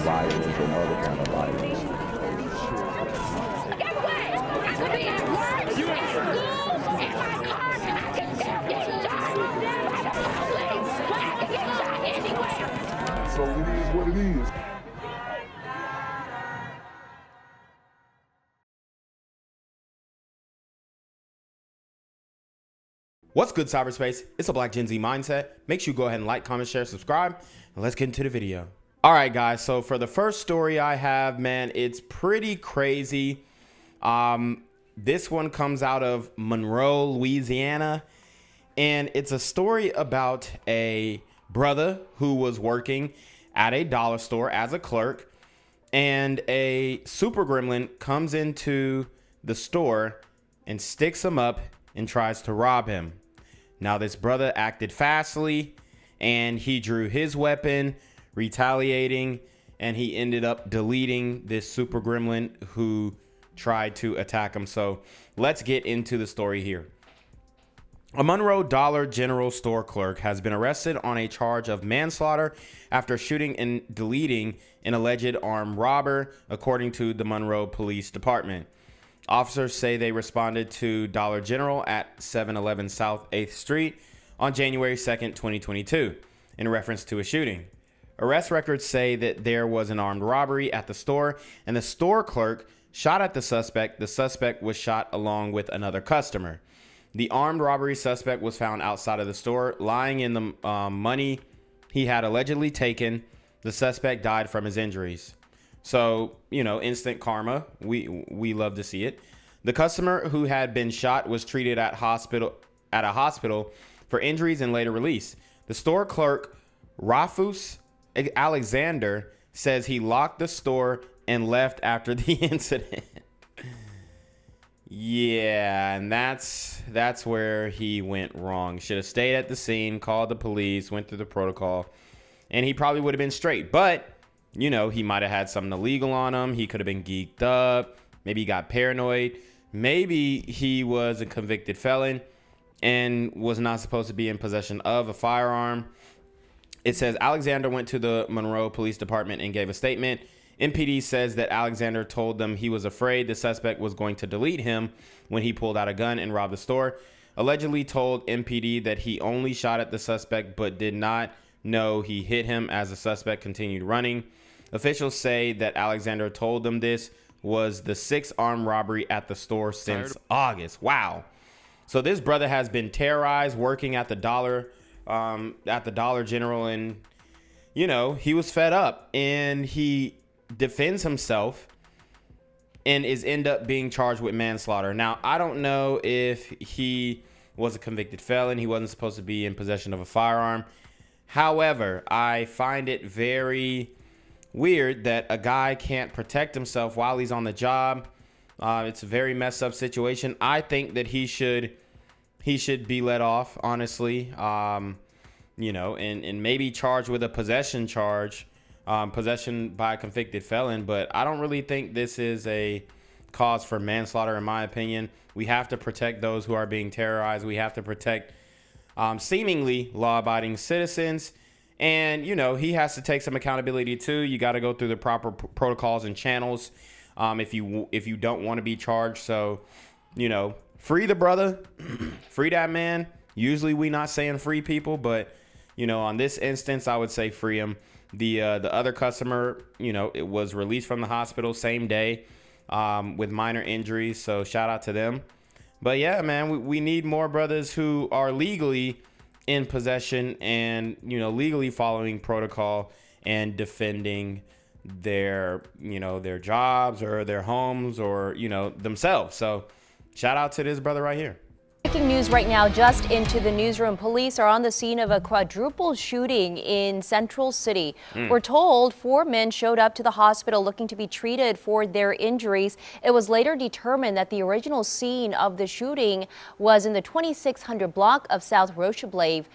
violence and other kind of violence. Get away! I could be at work, at school, in my car, I can still get shot by the police, but I can get shot anywhere. So it is what it is. What's good, cyberspace? It's a Black Gen Z mindset. Make sure you go ahead and like, comment, share, subscribe, and let's get into the video. All right, guys. So for the first story I have, man, it's pretty crazy. This one comes out of Monroe, Louisiana, and it's a story about a brother who was working at a dollar store as a clerk, and a super gremlin comes into the store and sticks him up and tries to rob him. Now, this brother acted fastly, and he drew his weapon, retaliating, and he ended up deleting this super gremlin who tried to attack him. So let's get into the story here. A Monroe Dollar General store clerk has been arrested on a charge of manslaughter after shooting and deleting an alleged armed robber, according to the Monroe Police Department. Officers say they responded to Dollar General at 711 South 8th Street on January 2nd, 2022, in reference to a shooting. Arrest records say that there was an armed robbery at the store, and the store clerk shot at the suspect. The suspect was shot along with another customer. The armed robbery suspect was found outside of the store, lying in the money he had allegedly taken. The suspect died from his injuries. So, you know, instant karma. We love to see it. The customer who had been shot was treated at a hospital for injuries and later released. The store clerk, Rafus Alexander, says he locked the store and left after the incident. Yeah, and that's where he went wrong. Should have stayed at the scene, called the police, went through the protocol, and he probably would have been straight. But you know, he might have had something illegal on him. He could have been geeked up. Maybe he got paranoid. Maybe he was a convicted felon and was not supposed to be in possession of a firearm. It says Alexander went to the Monroe Police Department and gave a statement. MPD says that Alexander told them he was afraid the suspect was going to delete him when he pulled out a gun and robbed the store. Allegedly told MPD that he only shot at the suspect but did not know he hit him as the suspect continued running. Officials say that Alexander told them this was the sixth armed robbery at the store since August. Wow. So this brother has been terrorized working at the Dollar General, and you know, he was fed up and he defends himself and end up being charged with manslaughter. Now, I don't know if he was a convicted felon. He wasn't supposed to be in possession of a firearm. However, I find it very weird that a guy can't protect himself while he's on the job. It's a very messed up situation. I think that he should be let off, honestly. You know, and maybe charged with a possession charge, possession by a convicted felon. But I don't really think this is a cause for manslaughter, in my opinion. We have to protect those who are being terrorized. We have to protect seemingly law-abiding citizens. And, you know, he has to take some accountability too. You got to go through the proper protocols and channels if you don't want to be charged. So, you know, free the brother, free that man. Usually we not saying free people, but, you know, on this instance, I would say free him. The other customer, you know, it was released from the hospital same day with minor injuries. So shout out to them. But yeah, man, we need more brothers who are legally in possession and, you know, legally following protocol and defending their, you know, their jobs or their homes or, you know, themselves. So shout out to this brother right here. Breaking news right now, just into the newsroom. Police are on the scene of a quadruple shooting in Central City. We're told 4 men showed up to the hospital looking to be treated for their injuries. It was later determined that the original scene of the shooting was in the 2600 block of South Rocheblave.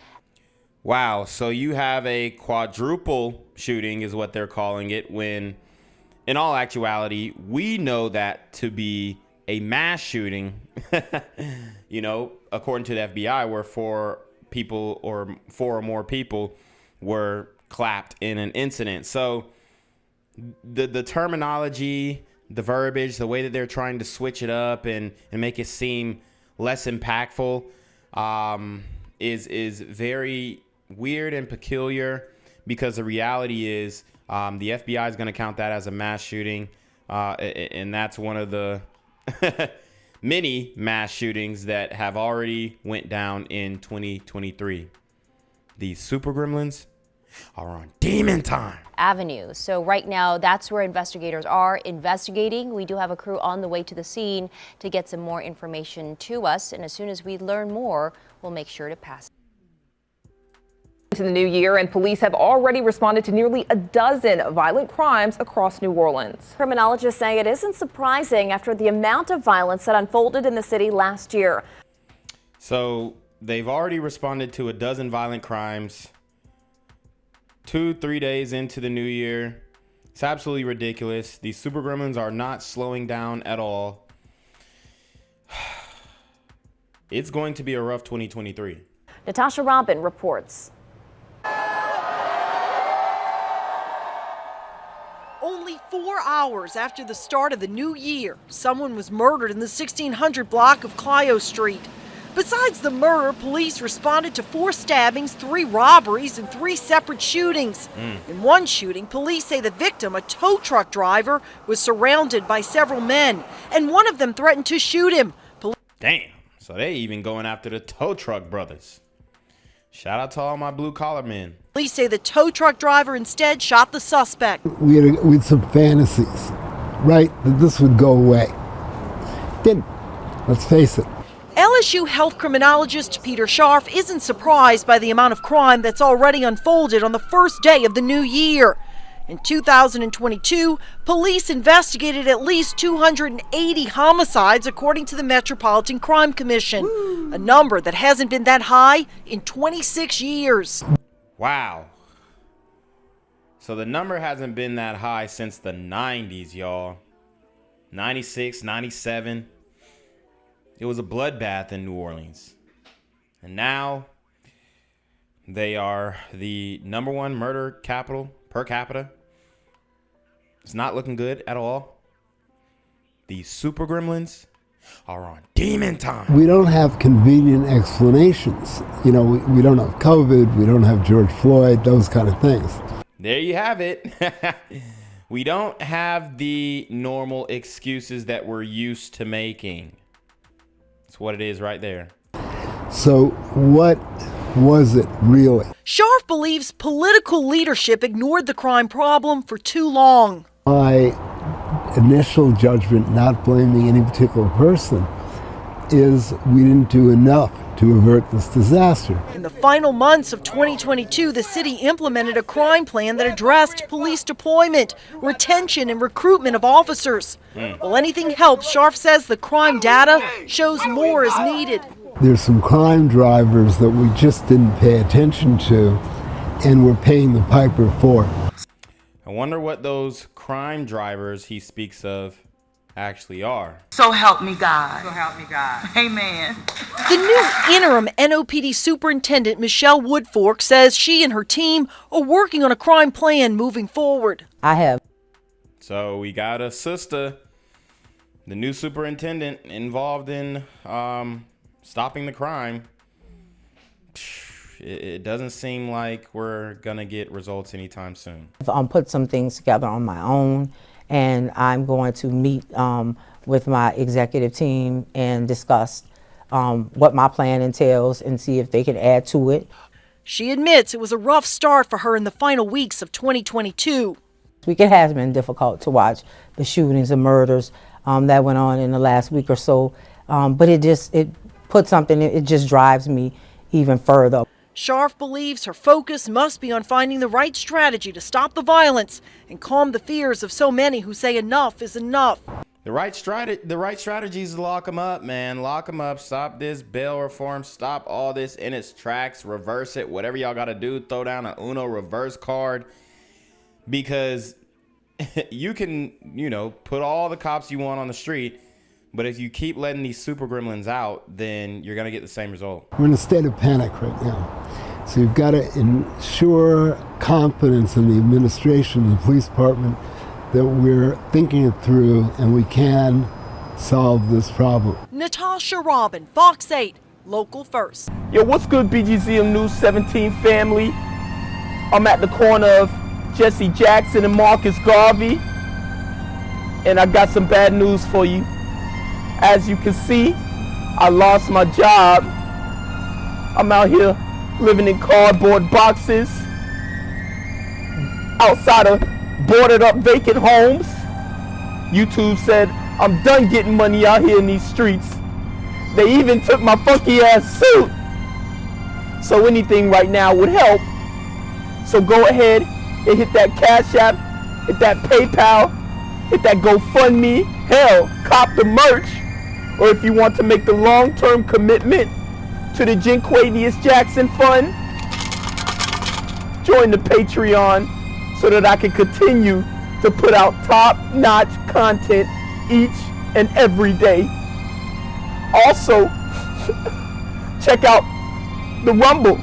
Wow. So you have a quadruple shooting is what they're calling it, when in all actuality, we know that to be a mass shooting, you know, according to the FBI, where 4 or more people were clapped in an incident. So the terminology, the verbiage, the way that they're trying to switch it up and make it seem less impactful is very weird and peculiar, because the reality is the FBI is going to count that as a mass shooting, and that's one of the many mass shootings that have already went down in 2023. These super gremlins are on demon time. Avenue. So right now, that's where investigators are investigating. We do have a crew on the way to the scene to get some more information to us. And as soon as we learn more, we'll make sure to pass to the new year, and police have already responded to nearly a dozen violent crimes across New Orleans. Criminologists say it isn't surprising after the amount of violence that unfolded in the city last year. So they've already responded to a dozen violent crimes 2-3 days into the new year. It's absolutely ridiculous. These super gremlins are not slowing down at all. It's going to be a rough 2023. Natasha Robin reports. Only 4 hours after the start of the new year, someone was murdered in the 1600 block of Clio Street. Besides the murder, police responded to 4 stabbings, 3 robberies, and 3 separate shootings. In one shooting, police say the victim, a tow truck driver, was surrounded by several men, and one of them threatened to shoot him. Damn. So they even going after the tow truck brothers. Shout out to all my blue collar men. Police say the tow truck driver instead shot the suspect. We had some fantasies, right, that this would go away. Didn't. Let's face it. LSU health criminologist Peter Scharf isn't surprised by the amount of crime that's already unfolded on the first day of the new year. In 2022, police investigated at least 280 homicides, according to the Metropolitan Crime Commission, a number that hasn't been that high in 26 years. Wow. So the number hasn't been that high since the 90s, y'all. 96, 97. It was a bloodbath in New Orleans. And now they are the #1 murder capital per capita. It's not looking good at all. These super gremlins are on demon time. We don't have convenient explanations. You know, we don't have COVID, we don't have George Floyd, those kind of things. There you have it. We don't have the normal excuses that we're used to making. That's what it is right there. So what was it really? Scharf believes political leadership ignored the crime problem for too long. My initial judgment, not blaming any particular person, is we didn't do enough to avert this disaster. In the final months of 2022, the city implemented a crime plan that addressed police deployment, retention, and recruitment of officers. While anything helps, Scharf says the crime data shows more is needed. There's some crime drivers that we just didn't pay attention to, and we're paying the piper for it. I wonder what those crime drivers he speaks of actually are. So help me God. So help me God. Amen. The new interim NOPD superintendent, Michelle Woodfork, says she and her team are working on a crime plan moving forward. I have. So we got a sister, the new superintendent, involved in stopping the crime. It doesn't seem like we're gonna get results anytime soon. I've put some things together on my own, and I'm going to meet with my executive team and discuss what my plan entails and see if they can add to it. She admits it was a rough start for her in the final weeks of 2022. It has been difficult to watch the shootings and murders that went on in the last week or so, but it just drives me even further. Scharf believes her focus must be on finding the right strategy to stop the violence and calm the fears of so many who say enough is enough. The right strategy is to lock them up, man. Lock them up. Stop this bail reform. Stop all this in its tracks. Reverse it. Whatever y'all got to do, throw down an Uno reverse card. Because you can, put all the cops you want on the street. But if you keep letting these super gremlins out, then you're going to get the same result. We're in a state of panic right now. So you've got to ensure confidence in the administration, the police department, that we're thinking it through and we can solve this problem. Natasha Robin, Fox 8, Local First. Yo, what's good, BGZM News 17 family? I'm at the corner of Jesse Jackson and Marcus Garvey, and I got some bad news for you. As you can see, I lost my job. I'm out here living in cardboard boxes outside of boarded up vacant homes. YouTube said I'm done getting money out here in these streets. They even took my funky ass suit. So anything right now would help. So go ahead and hit that Cash App, hit that PayPal, hit that GoFundMe, hell, cop the merch. Or if you want to make the long-term commitment to the Jinquavius Jackson Fund, join the Patreon so that I can continue to put out top-notch content each and every day. Also, check out the Rumble,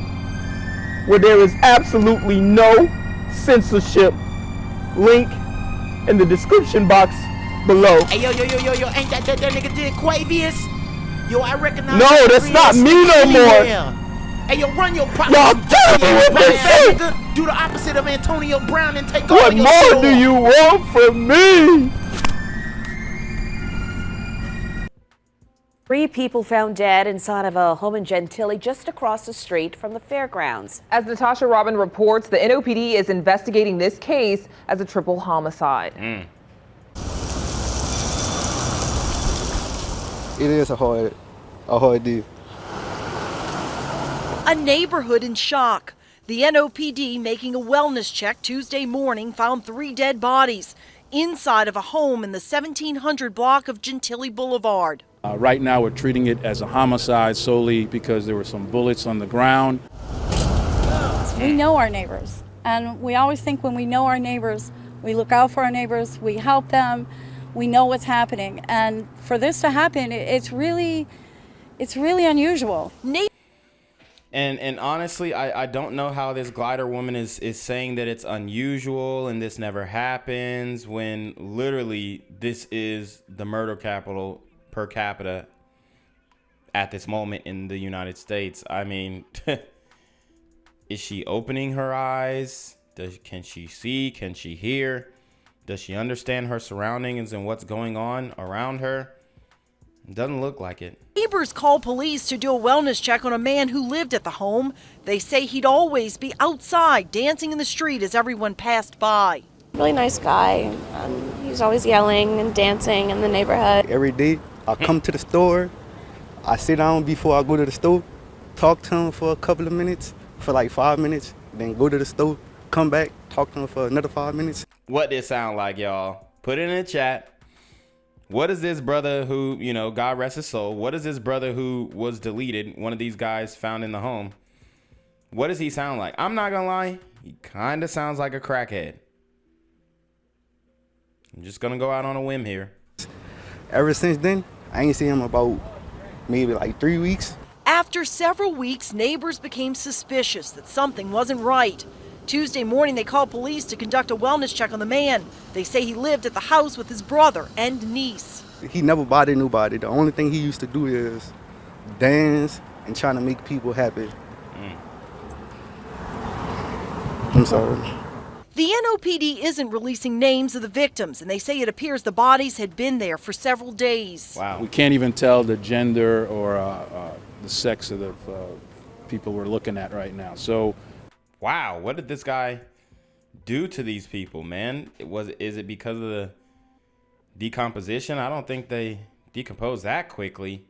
where there is absolutely no censorship. Link in the description box below. Hey, yo, ain't that nigga Jinquavius? Yo, I recognize. No, that's not me no more. Hey, yo, run your property. Y'all tell me what they say. Do the opposite of Antonio Brown and take What all your more do you want from me? 3 people found dead inside of a home in Gentilly just across the street from the fairgrounds. As Natasha Robin reports, the NOPD is investigating this case as a triple homicide. It is a hard deal. A neighborhood in shock. The NOPD, making a wellness check Tuesday morning, found 3 dead bodies inside of a home in the 1700 block of Gentilly Boulevard. Right now, we're treating it as a homicide solely because there were some bullets on the ground. We know our neighbors, and we always think when we know our neighbors, we look out for our neighbors, we help them, we know what's happening. And for this to happen, it's really unusual. And honestly, I don't know how this glider woman is saying that it's unusual and this never happens when literally this is the murder capital per capita at this moment in the United States. I mean, is she opening her eyes? Can she see? Can she hear? Does she understand her surroundings and what's going on around her? Doesn't look like it. Neighbors called police to do a wellness check on a man who lived at the home. They say he'd always be outside dancing in the street as everyone passed by. Really nice guy. He's always yelling and dancing in the neighborhood. Every day I come to the store, I sit down before I go to the store, talk to him for a couple of minutes, for like 5 minutes, then go to the store, come back, talk to him for another 5 minutes. What did it sound like, y'all? Put it in the chat. What is this brother who, God rest his soul, what is this brother who was deleted, one of these guys found in the home? What does he sound like? I'm not gonna lie, he kind of sounds like a crackhead. I'm just gonna go out on a whim here. Ever since then, I ain't seen him about maybe like 3 weeks. After several weeks, neighbors became suspicious that something wasn't right. Tuesday morning, they called police to conduct a wellness check on the man. They say he lived at the house with his brother and niece. He never bothered nobody. The only thing he used to do is dance and trying to make people happy. I'm sorry. The NOPD isn't releasing names of the victims, and they say it appears the bodies had been there for several days. Wow. We can't even tell the gender or the sex of the people we're looking at right now. So, wow, what did this guy do to these people, man? Is it because of the decomposition? I don't think they decompose that quickly.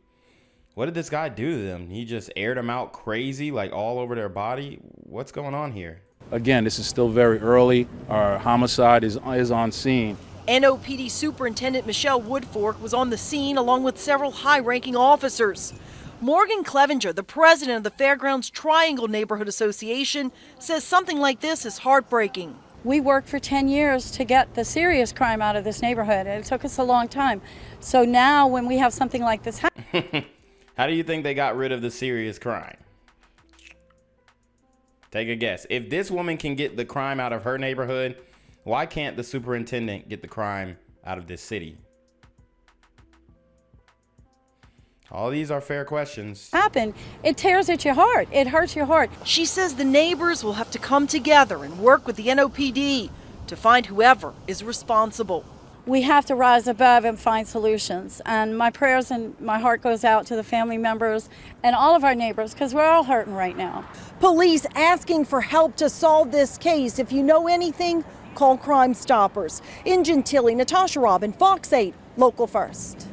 What did this guy do to them? He just aired them out crazy, like all over their body? What's going on here? Again, this is still very early. Our homicide is on scene. NOPD Superintendent Michelle Woodfork was on the scene along with several high-ranking officers. Morgan Clevenger, the president of the Fairgrounds Triangle Neighborhood Association, says something like this is heartbreaking. We worked for 10 years to get the serious crime out of this neighborhood, and it took us a long time. So now when we have something like this happen... How do you think they got rid of the serious crime? Take a guess. If this woman can get the crime out of her neighborhood, Why can't the superintendent get the crime out of this city? All these are fair questions. It tears at your heart. It hurts your heart. She says the neighbors will have to come together and work with the NOPD to find whoever is responsible. We have to rise above and find solutions. And my prayers and my heart goes out to the family members and all of our neighbors, because we're all hurting right now. Police asking for help to solve this case. If you know anything, call Crime Stoppers. In Gentilly, Natasha Robin, Fox 8, Local First.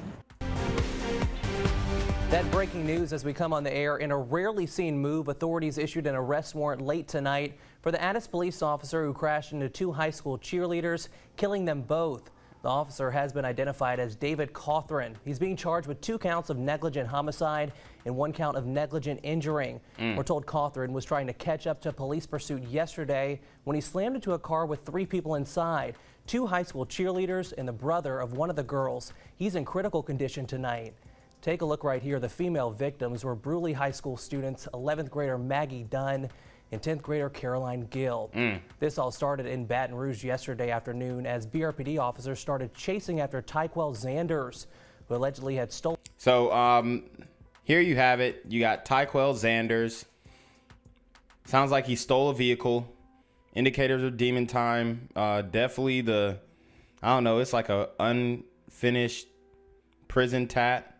That breaking news as we come on the air. In a rarely seen move, authorities issued an arrest warrant late tonight for the Odysse police officer who crashed into 2 high school cheerleaders, killing them both. The officer has been identified as David Cauthron. He's being charged with 2 counts of negligent homicide and 1 count of negligent injuring. We're told Cauthron was trying to catch up to police pursuit yesterday when he slammed into a car with 3 people inside, 2 high school cheerleaders and the brother of one of the girls. He's in critical condition tonight. Take a look right here. The female victims were Bruley High School students, 11th grader Maggie Dunn and 10th grader Caroline Gill. This all started in Baton Rouge yesterday afternoon as BRPD officers started chasing after Tyquel Zanders, who allegedly had stolen. So here you have it. You got Tyquel Zanders. Sounds like he stole a vehicle. Indicators of demon time. Definitely I don't know, it's like a unfinished prison tat.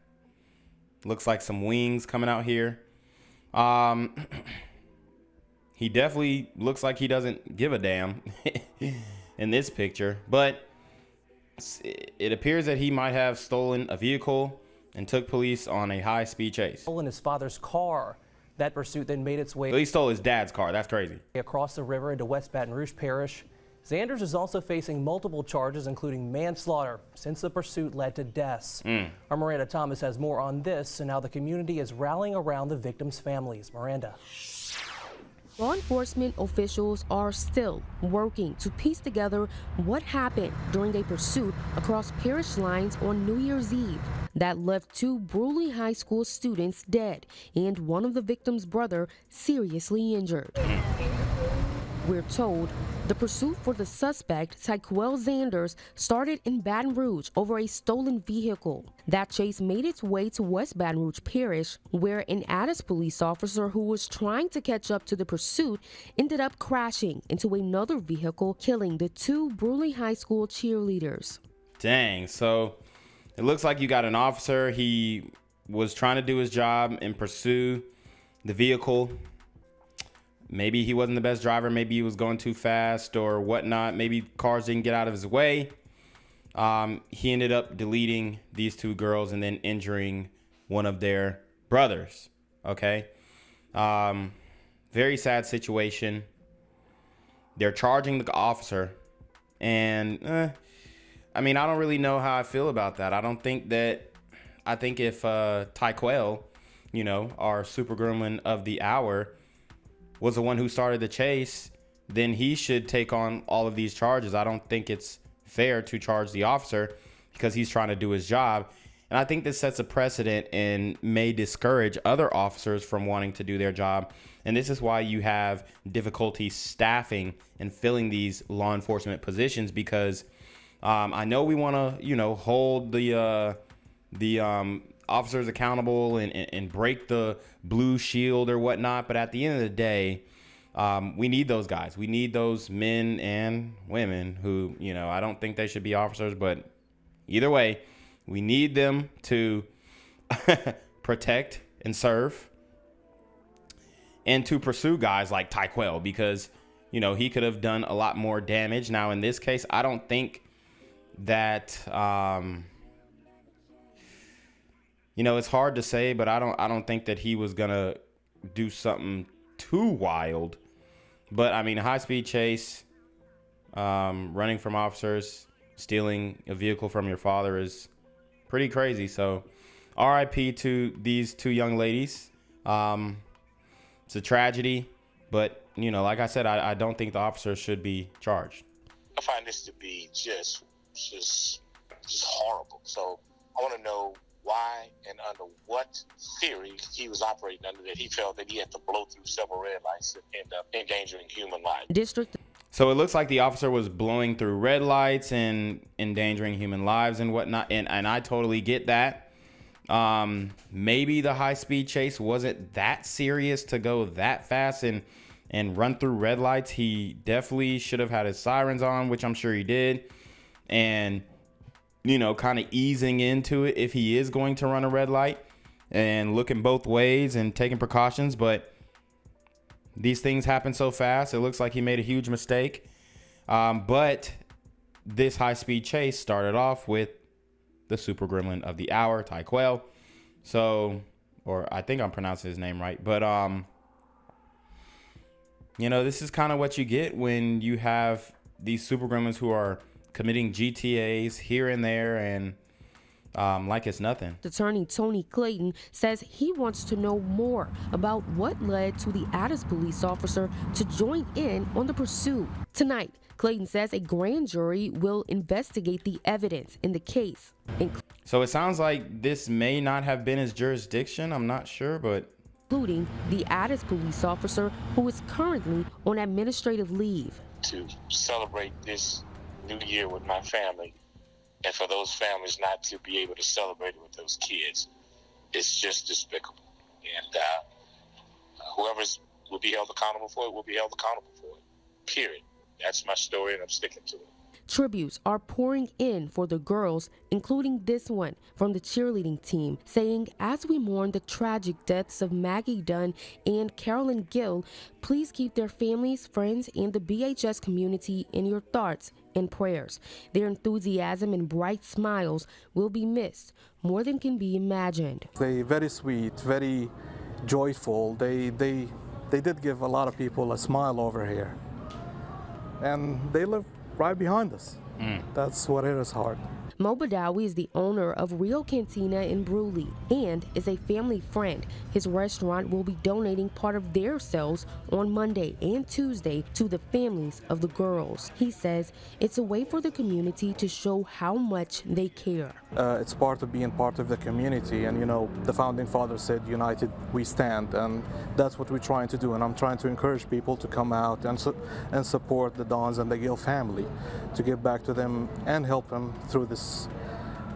Looks like some wings coming out here. He definitely looks like he doesn't give a damn in this picture, but it appears that he might have stolen a vehicle and took police on a high-speed chase. Stolen his father's car. That pursuit then made its way. He stole his dad's car. That's crazy. Across the river into West Baton Rouge Parish. Zanders is also facing multiple charges, including manslaughter, since the pursuit led to deaths. Our Miranda Thomas has more on this and how the community is rallying around the victims' families. Miranda. Law enforcement officials are still working to piece together what happened during a pursuit across parish lines on New Year's Eve that left 2 Bruley High School students dead and one of the victims' brother seriously injured. We're told the pursuit for the suspect, Tyquel Zanders, started in Baton Rouge over a stolen vehicle. That chase made its way to West Baton Rouge Parish, where an Odysse police officer who was trying to catch up to the pursuit ended up crashing into another vehicle, killing the 2 Bruley High School cheerleaders. Dang, so it looks like you got an officer. He was trying to do his job and pursue the vehicle. Maybe he wasn't the best driver. Maybe he was going too fast or whatnot. Maybe cars didn't get out of his way. He ended up deleting these 2 girls and then injuring one of their brothers. Okay. Very sad situation. They're charging the officer. And, I mean, I don't really know how I feel about that. I think if Tyquel, you know, our super gremlin of the hour, was the one who started the chase, then he should take on all of these charges. I don't think it's fair to charge the officer because he's trying to do his job. And I think this sets a precedent and may discourage other officers from wanting to do their job. And this is why you have difficulty staffing and filling these law enforcement positions, because I know we want to, you know, hold the officers accountable and break the blue shield or whatnot, but at the end of the day, we need those guys. We need those men and women who, you know, I don't think they should be officers, but either way, we need them to protect and serve and to pursue guys like Tyquel, because, you know, he could have done a lot more damage. Now, in this case, I don't think that you know, it's hard to say, but I don't think that he was gonna do something too wild. But I mean, a high-speed chase, running from officers, stealing a vehicle from your father is pretty crazy. So, RIP to these 2 young ladies. It's a tragedy, but you know, like I said, I don't think the officers should be charged. I find this to be just horrible. So I want to know why and under what theory he was operating under that he felt that he had to blow through several red lights and end up endangering human life. So it looks like the officer was blowing through red lights and endangering human lives and whatnot. And I totally get that. Maybe the high-speed chase wasn't that serious to go that fast and run through red lights. He definitely should have had his sirens on, which I'm sure he did. And, you know, kind of easing into it if he is going to run a red light and looking both ways and taking precautions. But these things happen so fast. It looks like he made a huge mistake. But this high-speed chase started off with the super gremlin of the hour, Tyquel. So, or I think I'm pronouncing his name right. But, you know, this is kind of what you get when you have these super gremlins who are committing GTAs here and there and like it's nothing. Attorney Tony Clayton says he wants to know more about what led to the Odysse police officer to join in on the pursuit. Tonight, Clayton says a grand jury will investigate the evidence in the case. So it sounds like this may not have been his jurisdiction. I'm not sure, but including the Odysse police officer who is currently on administrative leave. To celebrate this new year with my family, and for those families not to be able to celebrate it with those kids, it's just despicable. And whoever will be held accountable for it will be held accountable for it. Period. That's my story, and I'm sticking to it. Tributes are pouring in for the girls, including this one from the cheerleading team, saying, as we mourn the tragic deaths of Maggie Dunn and Carolyn Gill, please keep their families, friends, and the BHS community in your thoughts and prayers. Their enthusiasm and bright smiles will be missed more than can be imagined. They very sweet, very joyful. They did give a lot of people a smile over here. And they live right behind us. That's what hit us hard. Mo Badawi is the owner of Rio Cantina in Bruley and is a family friend. His restaurant will be donating part of their sales on Monday and Tuesday to the families of the girls. He says it's a way for the community to show how much they care. It's part of being part of the community, and you know, the founding father said, united we stand, and that's what we're trying to do. And I'm trying to encourage people to come out and support the Dons and the Gill family, to give back to them and help them through this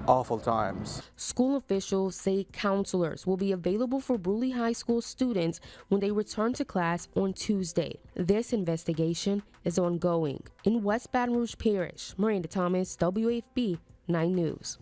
awful times. School officials say counselors will be available for Bruley High School students when they return to class on Tuesday. This investigation is ongoing. In West Baton Rouge Parish, Miranda Thomas, WAFB 9 News.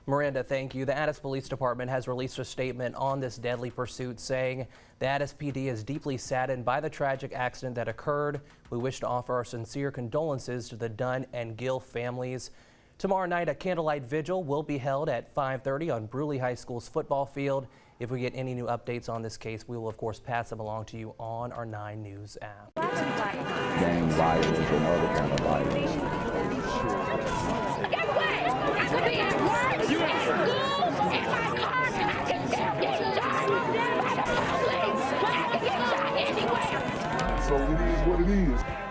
Miranda, thank you. The Odysse Police Department has released a statement on this deadly pursuit, saying the Odysse PD is deeply saddened by the tragic accident that occurred. We wish to offer our sincere condolences to the Dunn and Gill families. Tomorrow night, a candlelight vigil will be held at 5:30 on Bruley High School's football field. If we get any new updates on this case, we will, of course, pass them along to you on our 9 News app. Gang violence and other kind of violence. Guess what? I could be at work, at school, in my car, and I can still get shot by the police. But I can get shot anywhere. So it is what it is.